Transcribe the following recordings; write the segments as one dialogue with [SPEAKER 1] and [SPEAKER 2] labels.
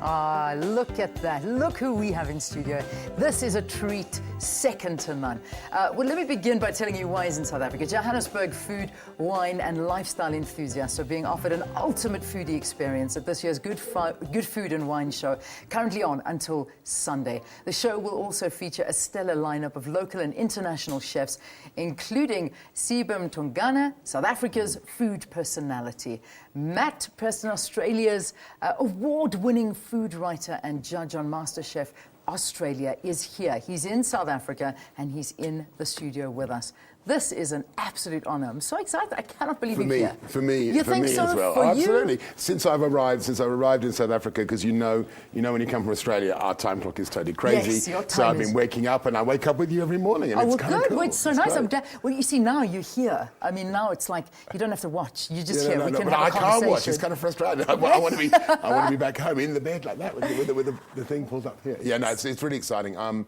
[SPEAKER 1] Ah, look at that. Look who we have in studio. This is a treat second to none. Well, let me begin by telling you why he's in South Africa. Johannesburg food, wine and lifestyle enthusiasts are being offered an ultimate foodie experience at this year's Good Food and Wine Show, currently on until Sunday. The show will also feature a stellar lineup of local and international chefs, including Siba Mtongana, South Africa's food personality, Matt, Perston-Australia's award-winning food writer and judge on MasterChef Australia, is here. He's in South Africa and he's in the studio with us. This is an absolute honor. I'm so excited. I cannot believe you're here.
[SPEAKER 2] For me
[SPEAKER 1] you think so
[SPEAKER 2] as well.
[SPEAKER 1] For
[SPEAKER 2] Absolutely.
[SPEAKER 1] You?
[SPEAKER 2] Since I've arrived in South Africa, because you know when you come from Australia, our time clock is totally crazy.
[SPEAKER 1] Yes, your time
[SPEAKER 2] so I've been waking up, and I wake up with you every morning, and
[SPEAKER 1] it's
[SPEAKER 2] kind of
[SPEAKER 1] good.
[SPEAKER 2] cool.
[SPEAKER 1] Well, it's so nice. I'm well, you see, now you're here. I mean, now it's like you don't have to watch. You're just here. We can have a conversation.
[SPEAKER 2] I can't watch. It's kind of frustrating. I want to be back home in the bed like that with the thing pulled up here. Yeah, no, it's really exciting. I'm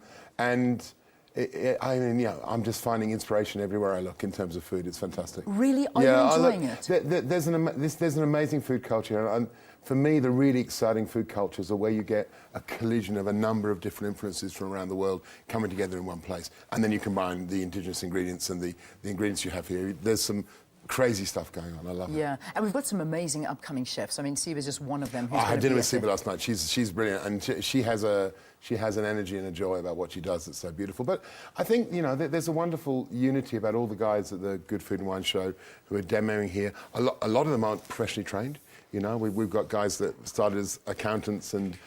[SPEAKER 2] just finding inspiration everywhere I look in terms of food. It's fantastic.
[SPEAKER 1] Really? Are you enjoying it?
[SPEAKER 2] There's an amazing food culture. And for me, the really exciting food cultures are where you get a collision of a number of different influences from around the world coming together in one place. And then you combine the indigenous ingredients and the ingredients you have here. There's some crazy stuff going on. I love it.
[SPEAKER 1] Yeah, and we've got some amazing upcoming chefs. I mean, Siba's just one of them.
[SPEAKER 2] I had dinner with Siba last night. She's brilliant, and she has an energy and a joy about what she does that's so beautiful. But I think, there's a wonderful unity about all the guys at the Good Food and Wine Show who are demoing here. A lot of them aren't professionally trained. We've got guys that started as accountants and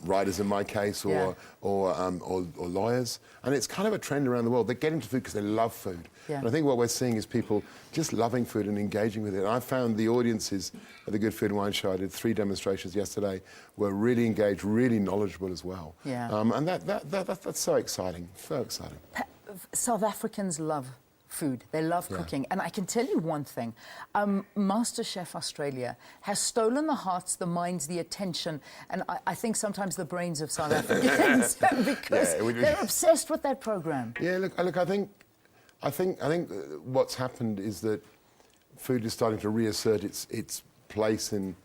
[SPEAKER 2] writers in my case, or lawyers, and it's kind of a trend around the world. They get into food because they love food.
[SPEAKER 1] Yeah.
[SPEAKER 2] And I think what we're seeing is people just loving food and engaging with it. And I found the audiences at the Good Food and Wine Show, I did 3 demonstrations yesterday, were really engaged, really knowledgeable as well.
[SPEAKER 1] Yeah.
[SPEAKER 2] And that's so exciting, so exciting.
[SPEAKER 1] South Africans love food. They love cooking. And I can tell you one thing. MasterChef Australia has stolen the hearts, the minds, the attention, and I think sometimes the brains of South Africans because they're obsessed with that program.
[SPEAKER 2] Yeah, look, I think what's happened is that food is starting to reassert its place in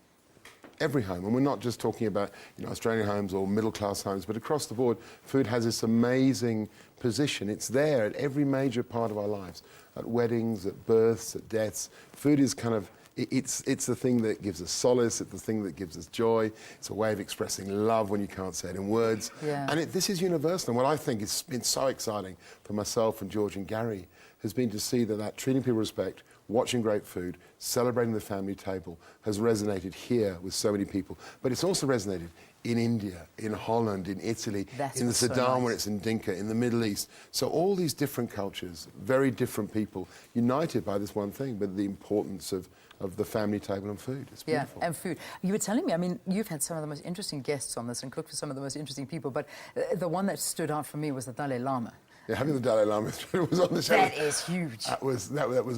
[SPEAKER 2] every home, and we're not just talking about Australian homes or middle-class homes, but across the board, food has this amazing position. It's there at every major part of our lives, at weddings, at births, at deaths. Food is kind of, it's the thing that gives us solace, it's the thing that gives us joy, it's a way of expressing love when you can't say it in words.
[SPEAKER 1] Yeah.
[SPEAKER 2] And this is universal, and what I think has been so exciting for myself and George and Gary has been to see that treating people with respect, watching great food, celebrating the family table has resonated here with so many people. But it's also resonated in India, in Holland, in Italy, in the Sudan where it's in Dinka, in the Middle East. So all these different cultures, very different people, united by this one thing, but the importance of the family table and food. It's beautiful.
[SPEAKER 1] Yeah, and food. You were telling me, I mean, you've had some of the most interesting guests on this and cooked for some of the most interesting people, but the one that stood out for me was the Dalai Lama.
[SPEAKER 2] Yeah, having the Dalai Lama was on the show.
[SPEAKER 1] That is huge.
[SPEAKER 2] That was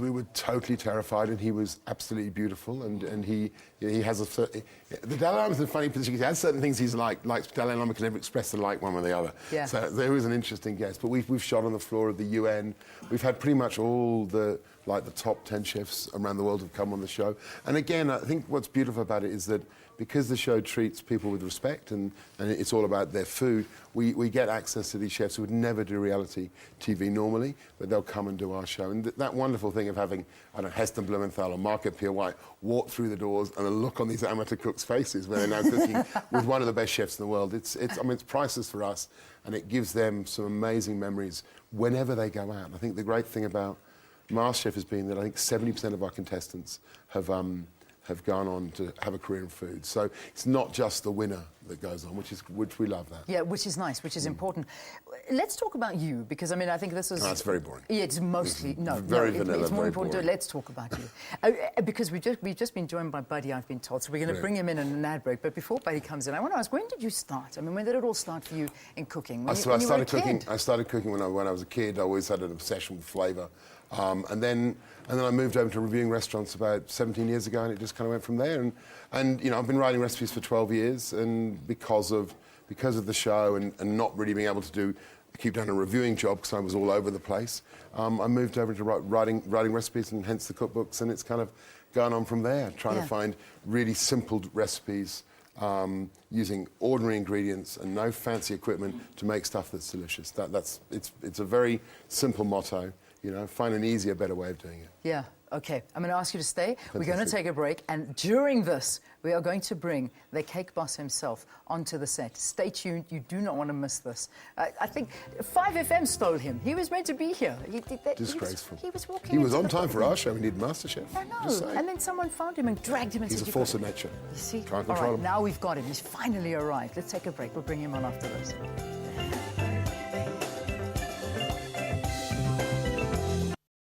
[SPEAKER 2] we were totally terrified, and he was absolutely beautiful, and he has the Dalai Lama's in a funny position. He has certain things he's like Dalai Lama can never express the like one or the other.
[SPEAKER 1] Yeah.
[SPEAKER 2] So there was an interesting guest. But we've shot on the floor of the UN. We've had pretty much all the top 10 chefs around the world have come on the show. And again, I think what's beautiful about it is that because the show treats people with respect and it's all about their food, we get access to these chefs who would never do reality TV normally, but they'll come and do our show. And that wonderful thing of having, Heston Blumenthal or Margaret Pierre White walk through the doors and a look on these amateur cooks' faces when they're now cooking with one of the best chefs in the world. It's priceless for us, and it gives them some amazing memories whenever they go out. I think the great thing about MasterChef has been that I think 70% of our contestants have gone on to have a career in food. So it's not just the winner that goes on, which we love that.
[SPEAKER 1] Yeah, which is nice, which is important. Let's talk about you, because I mean, I think this is...
[SPEAKER 2] No, it's very boring.
[SPEAKER 1] Yeah, it's mostly...
[SPEAKER 2] Vanilla,
[SPEAKER 1] it's more
[SPEAKER 2] very
[SPEAKER 1] important
[SPEAKER 2] boring.
[SPEAKER 1] Let's talk about you. Because we've just been joined by Buddy, I've been told, so we're going to bring him in an ad break. But before Buddy comes in, I want to ask, when did you start? I mean, when did it all start for you in cooking?
[SPEAKER 2] I started cooking when I was a kid. I always had an obsession with flavour. And then I moved over to reviewing restaurants about 17 years ago, and it just kind of went from there. And I've been writing recipes for 12 years, and because of the show and not really being able to keep doing a reviewing job because I was all over the place, I moved over to writing recipes and hence the cookbooks, and it's kind of gone on from there, trying to find really simple recipes using ordinary ingredients and no fancy equipment to make stuff that's delicious. It's a very simple motto, you know, find an easier, better way of doing it.
[SPEAKER 1] Yeah, okay. I'm going to ask you to stay.
[SPEAKER 2] Fantastic.
[SPEAKER 1] We're going to take a break, and during this, we are going to bring the cake boss himself onto the set. Stay tuned. You do not want to miss this. I think 5FM stole him. He was meant to be here. He did that.
[SPEAKER 2] Disgraceful.
[SPEAKER 1] He was walking.
[SPEAKER 2] He was
[SPEAKER 1] into
[SPEAKER 2] on
[SPEAKER 1] the
[SPEAKER 2] time for our show. We need MasterChef.
[SPEAKER 1] I know.
[SPEAKER 2] Just saying.
[SPEAKER 1] And then someone found him and dragged him and
[SPEAKER 2] He's
[SPEAKER 1] said,
[SPEAKER 2] a force of nature.
[SPEAKER 1] You see?
[SPEAKER 2] Can't
[SPEAKER 1] All
[SPEAKER 2] control
[SPEAKER 1] right,
[SPEAKER 2] him.
[SPEAKER 1] now we've got him. He's finally arrived. Let's take a break. We'll bring him on after this.